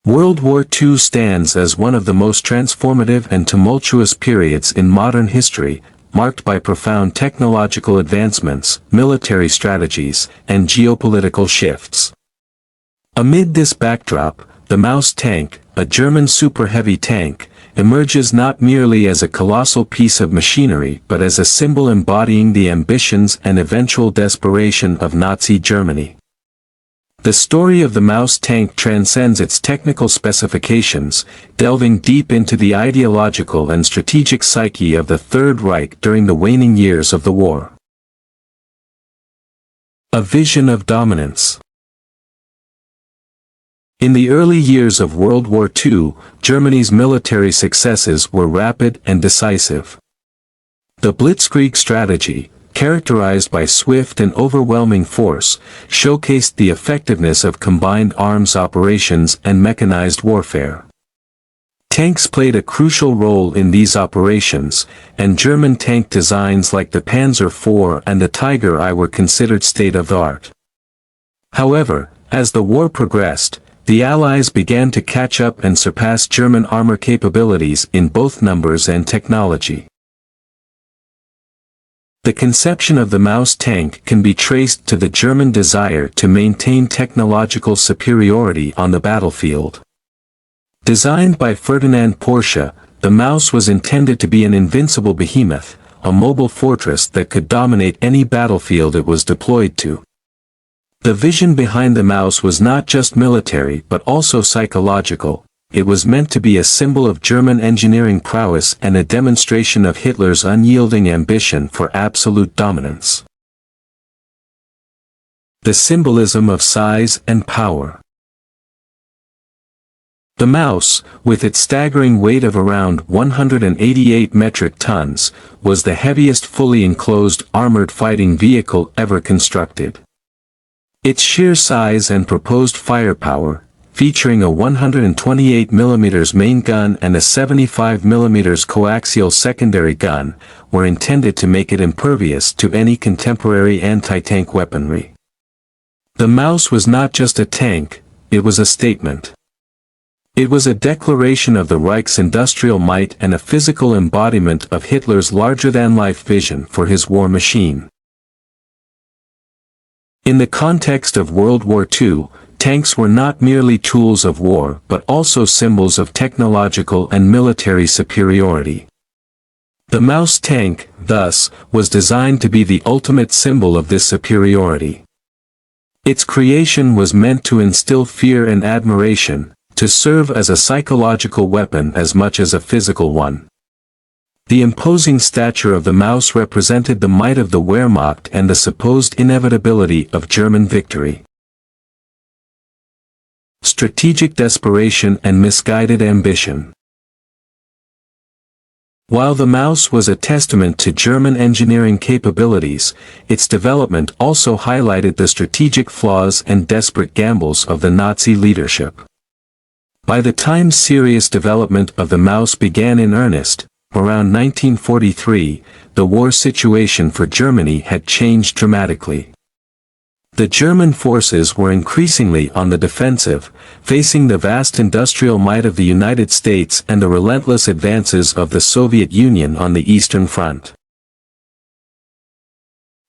World War II stands as one of the most transformative and tumultuous periods in modern history, marked by profound technological advancements, military strategies, and geopolitical shifts. Amid this backdrop, the Maus tank, a German super-heavy tank, emerges not merely as a colossal piece of machinery but as a symbol embodying the ambitions and eventual desperation of Nazi Germany. The story of the Maus tank transcends its technical specifications, delving deep into the ideological and strategic psyche of the Third Reich during the waning years of the war. A vision of dominance. In the early years of World War II, Germany's military successes were rapid and decisive. The Blitzkrieg strategy, characterized by swift and overwhelming force, showcased the effectiveness of combined arms operations and mechanized warfare. Tanks played a crucial role in these operations, and German tank designs like the Panzer IV and the Tiger I were considered state-of-the-art. However, as the war progressed, the Allies began to catch up and surpass German armor capabilities in both numbers and technology. The conception of the Maus tank can be traced to the German desire to maintain technological superiority on the battlefield. Designed by Ferdinand Porsche, the Maus was intended to be an invincible behemoth, a mobile fortress that could dominate any battlefield it was deployed to. The vision behind the Maus was not just military but also psychological. It was meant to be a symbol of German engineering prowess and a demonstration of Hitler's unyielding ambition for absolute dominance. The symbolism of size and power. The Maus, with its staggering weight of around 188 metric tons, was the heaviest fully enclosed armored fighting vehicle ever constructed. Its sheer size and proposed firepower, featuring a 128mm main gun and a 75mm coaxial secondary gun, were intended to make it impervious to any contemporary anti-tank weaponry. The Maus was not just a tank, it was a statement. It was a declaration of the Reich's industrial might and a physical embodiment of Hitler's larger-than-life vision for his war machine. In the context of World War II, tanks were not merely tools of war but also symbols of technological and military superiority. The Maus tank, thus, was designed to be the ultimate symbol of this superiority. Its creation was meant to instill fear and admiration, to serve as a psychological weapon as much as a physical one. The imposing stature of the Maus represented the might of the Wehrmacht and the supposed inevitability of German victory. Strategic desperation and misguided ambition. While the Maus was a testament to German engineering capabilities, its development also highlighted the strategic flaws and desperate gambles of the Nazi leadership. By the time serious development of the Maus began in earnest, around 1943, the war situation for Germany had changed dramatically. The German forces were increasingly on the defensive, facing the vast industrial might of the United States and the relentless advances of the Soviet Union on the Eastern Front.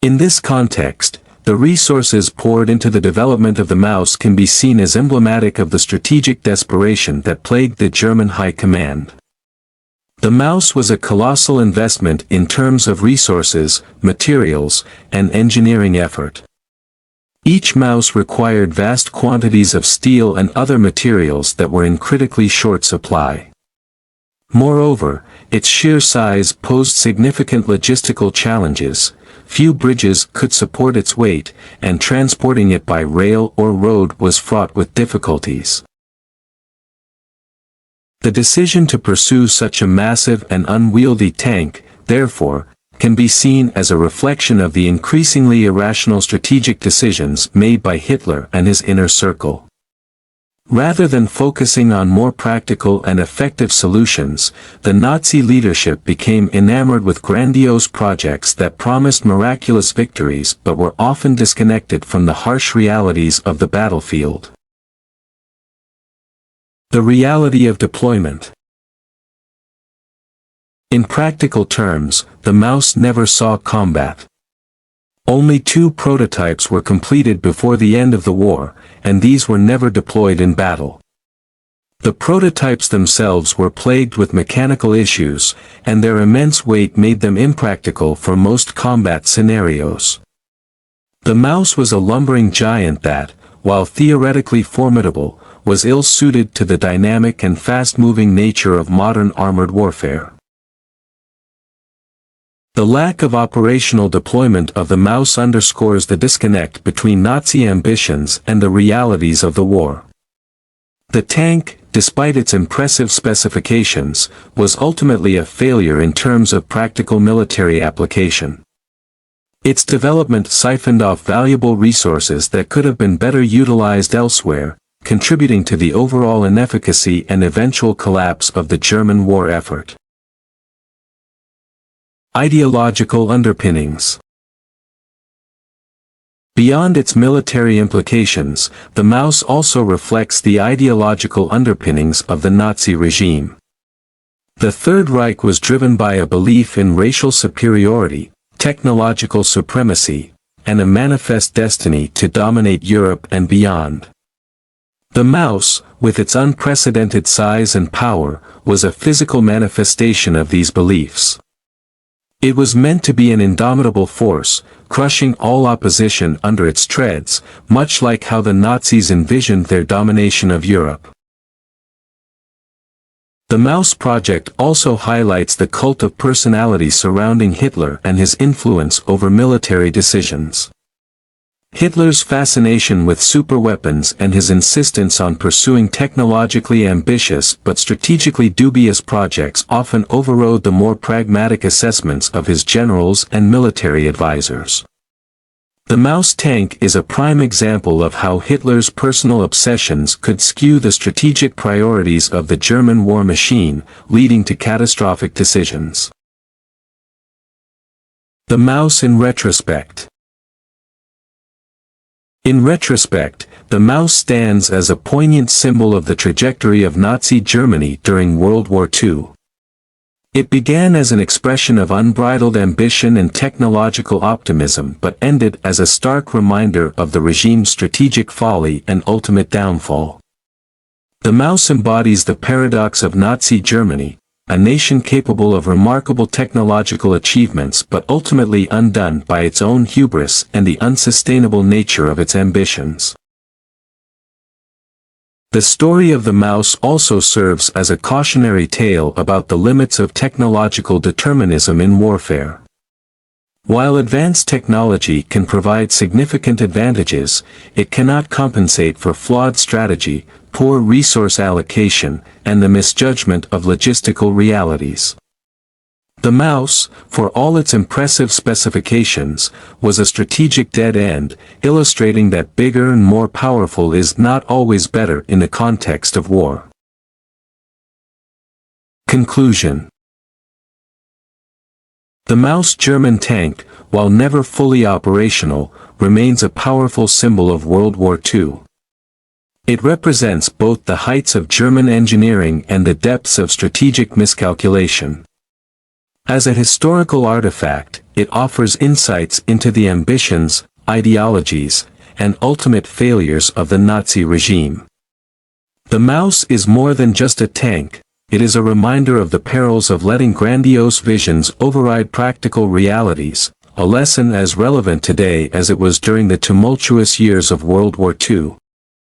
In this context, the resources poured into the development of the Maus can be seen as emblematic of the strategic desperation that plagued the German High Command. The Maus was a colossal investment in terms of resources, materials, and engineering effort. Each Maus required vast quantities of steel and other materials that were in critically short supply. Moreover, its sheer size posed significant logistical challenges. Few bridges could support its weight, and transporting it by rail or road was fraught with difficulties. The decision to pursue such a massive and unwieldy tank, therefore, can be seen as a reflection of the increasingly irrational strategic decisions made by Hitler and his inner circle. Rather than focusing on more practical and effective solutions, the Nazi leadership became enamored with grandiose projects that promised miraculous victories but were often disconnected from the harsh realities of the battlefield. The reality of deployment. In practical terms, the mouse never saw combat. Only 2 prototypes were completed before the end of the war, and these were never deployed in battle. The prototypes themselves were plagued with mechanical issues, and their immense weight made them impractical for most combat scenarios. The mouse was a lumbering giant that, while theoretically formidable, was ill-suited to the dynamic and fast-moving nature of modern armored warfare. The lack of operational deployment of the mouse underscores the disconnect between Nazi ambitions and the realities of the war. The tank, despite its impressive specifications, was ultimately a failure in terms of practical military application. Its development siphoned off valuable resources that could have been better utilized elsewhere, contributing to the overall inefficacy and eventual collapse of the German war effort. Ideological underpinnings. Beyond its military implications, the mouse also reflects the ideological underpinnings of the Nazi regime. The Third Reich was driven by a belief in racial superiority, technological supremacy, and a manifest destiny to dominate Europe and beyond. The mouse, with its unprecedented size and power, was a physical manifestation of these beliefs. It was meant to be an indomitable force, crushing all opposition under its treads, much like how the Nazis envisioned their domination of Europe. The Mouse Project also highlights the cult of personality surrounding Hitler and his influence over military decisions. Hitler's fascination with superweapons and his insistence on pursuing technologically ambitious but strategically dubious projects often overrode the more pragmatic assessments of his generals and military advisors. The Maus tank is a prime example of how Hitler's personal obsessions could skew the strategic priorities of the German war machine, leading to catastrophic decisions. The Maus in retrospect. In retrospect, the mouse stands as a poignant symbol of the trajectory of Nazi Germany during World War II. It began as an expression of unbridled ambition and technological optimism but ended as a stark reminder of the regime's strategic folly and ultimate downfall. The mouse embodies the paradox of Nazi Germany, a nation capable of remarkable technological achievements but ultimately undone by its own hubris and the unsustainable nature of its ambitions. The story of the mouse also serves as a cautionary tale about the limits of technological determinism in warfare. While advanced technology can provide significant advantages, it cannot compensate for flawed strategy, poor resource allocation, and the misjudgment of logistical realities. The mouse, for all its impressive specifications, was a strategic dead end, illustrating that bigger and more powerful is not always better in the context of war. Conclusion. The Maus German tank, while never fully operational, remains a powerful symbol of World War II. It represents both the heights of German engineering and the depths of strategic miscalculation. As a historical artifact, it offers insights into the ambitions, ideologies, and ultimate failures of the Nazi regime. The Maus is more than just a tank. It is a reminder of the perils of letting grandiose visions override practical realities, a lesson as relevant today as it was during the tumultuous years of World War II.